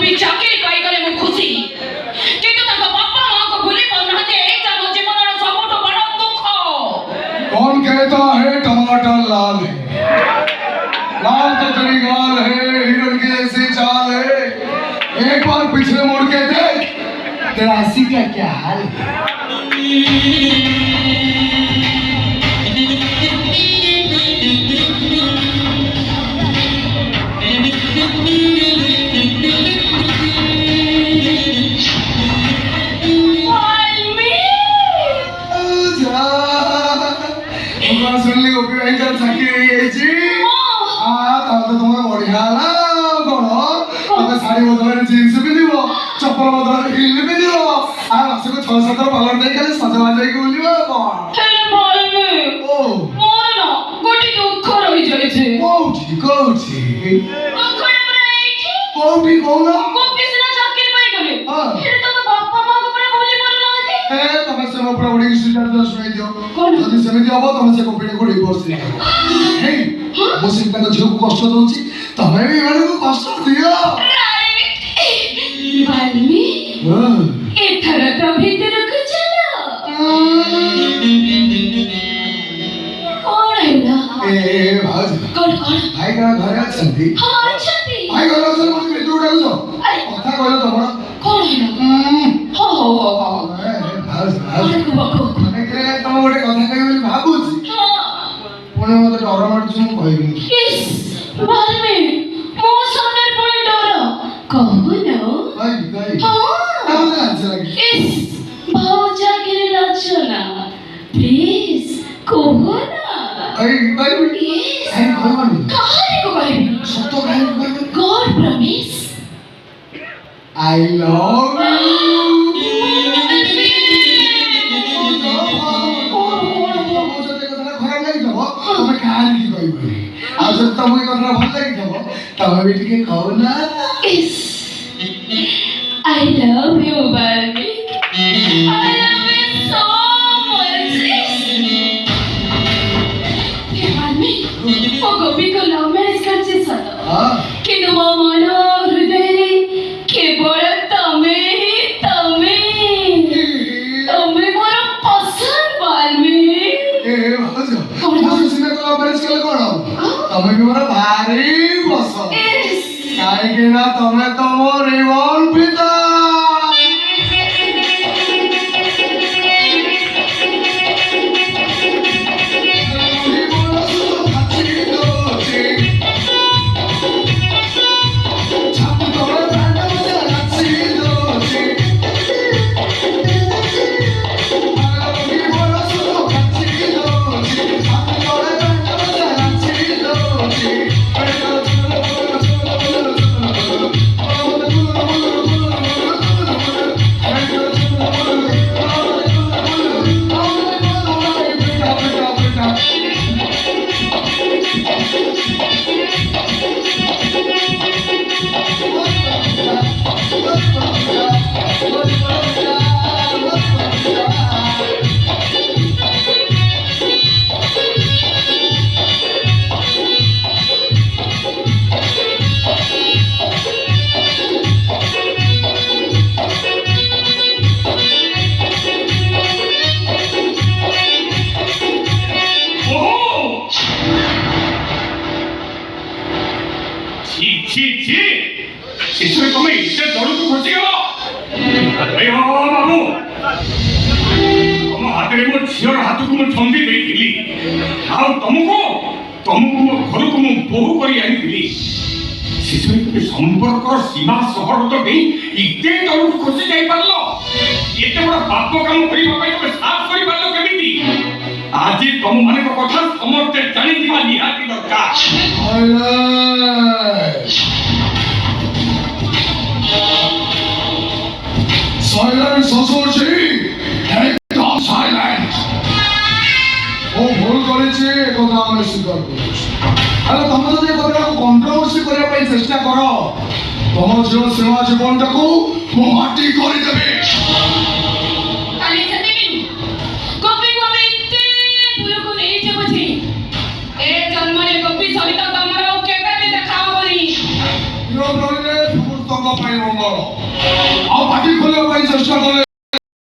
ଗୋପୀ ଚାକିରି ପାଇଗଲେ ମୁଁ ଖୁସି, କିନ୍ତୁ ତାଙ୍କ ବାପା ମାଆଙ୍କୁ ଭୁଲି ପାରୁନାହାନ୍ତି। ଏଇଟା ମୋ ଜୀବନର ସବୁଠୁ ବଡ଼ ଦୁଃଖ। कौन कहता है टमाटर लाल है? लाल तो तेरी गाल है, हिरन की ऐसी चाल है। एक बार पिछले मुड़ के देख, तेरा अस्सी का क्या हाल है? सुनली गोपी भाई का चाकरी ହେଇଛି ତାହେଲେ ତମର ବଢିଆ ହେଲା। କଣ ତମେ ଶାଢୀ ବଦଳରେ ଜିନ୍ସ ପିନ୍ଧିବ, ଚପଲ ବଦଳରେ ହିଲ୍ ପିନ୍ଧିବ, ଆଉ ମାସକୁ 6-7 ପାର୍ଲର ନେଇ ଖାଲି ସଜବାଜ ହେଇକି ବୁଲିବ। ମୋର ନା ଗୋଟେ ଦୁଃଖ ରହିଯାଇଛି। କୋଉଠି କୋଉଠି କୋଉଠି କହୁନ? ଗୋପୀ ସିନା ଚାକିରି ପାଇଗଲେ, ହେଲେ ତାଙ୍କ ବାପା ମାଆଙ୍କୁ ପୁରା ଭୁଲି ପାରୁନାହାନ୍ତି। ତମେ ସେ ପୁରା ଉଡ଼ିକି ସିଧା ଶୁଣେଇ ଦିଅ। ଯଦି ସେମିତି ହବ ତମେ ସେ କପିଟା କୋଉଠି ବସି ମୁଁ ସେ ତାଙ୍କ ଝିଅକୁ କଷ୍ଟ ଦଉଛି, ତମେ ବି ଏମାନଙ୍କୁ କଷ୍ଟ ଦିଅ। ଏଥର ତ ଭିତରକୁ ଚାଲ। କଣ ହେଲା? ଭାଇ କଣ ଘରେ ଅଛନ୍ତି? ଭାଇ ଘରେ ଅଛନ୍ତି, ମତେ ଭିତରକୁ ଡାକୁଛ? କଥା କହିଲ ତମର କଣ ହେଲା? ତମ ଗୋଟେ କଥା କହିବି ବୋଲି ଭାବୁଛି, ପୁଣି ମତେ ଡର ମାଡୁଛି, ମୁଁ କହିବିନି। ମୋ ସାମ୍ନାରେ ପୁଣି ଡର? କହୁନ। ଭାଉଜାଗିରି ଲାଜ ନା, ପ୍ଲିଜ କହୁନ। କାହାରିକୁ କହିବି? ସତ କାହାରିକୁ କହିବି? ଗଡ୍ ପ୍ରମିସ। I love you. ତମେ କାହାରିକି କହିବନି, ଆଉ ଯଦି ତମକୁ କଥା ଭଲ ଲାଗିଥିବ ତମେ ବି ଟିକେ କହୁନା। I love you, Barbie. I love you so much. Barbie, ମୋ ଗୋପୀକୁ ଲଭ୍ ମ୍ୟାରେଜ୍ କରିଛି ସତ, କିନ୍ତୁ ମୋ ମନ ହୃଦୟରେ କେବଳ ତମେ ହିଁ ତମେ ମୋର ପସନ୍ଦ। Barbie, ତମେ ବି ମୋର ଭାରି ପସନ୍ଦ, କାହିଁକି ନା ତମେ ତ ମୋ ରିବନ ପିତା। ଝିଅର ହାତକୁ ମୁଁ ଛନ୍ଦି ଦେଇଥିଲି, ଆଉ ତମକୁ ମୋ ଘରକୁ ମୁଁ ବୋହୂ କରି ଆଣିଥିଲି। ଶିଶୁରେ ସମ୍ପର୍କର ସୀମା ସହରତ ଦେଇ ଏତେ ତଳକୁ ଖସି ଯାଇପାରିଲ? ଏତେ ବଡ଼ ପାପ କାମ କରିବା ପାଇଁ ତମେ ସାହସ କରିପାରିଲ କେମିତି? ଆଜି ତମମାନଙ୍କ କଥା ସମସ୍ତେ ଜାଣିଥିବା ନିହାତି ଦରକାର। Silence, Sasuji! एकदम silence! वो भूल करेছে একথা আমি স্বীকার করছি। আরে তোমরা যদি কথাটাକୁ কন্ট্রোভার্সি କରିବା ପାଇଁ ଚେଷ୍ଟା କର, ତମ ଝିଅ ସେବା ଜୀବନଟାକୁ ମୁଁ ମାଟି କରିଦେବି। କାଲି ସେତିକି ଗୋପୀକୁ ଆମେ ଏତେ ଦୂରକୁ ନେଇଛେ ବୁଝି, ଏ ଜନ୍ମରେ ଗୋପୀ ସହିତ ତମର ଆଉ କେବେ ବି ଦେଖା ହବନି। ରହିଲେ ସମସ୍ତ ପାଇଁ ମଙ୍ଗଳ ଆଉ ପାଟି ଖୋଲିବା ପାଇଁ ଚେଷ୍ଟା କଲେ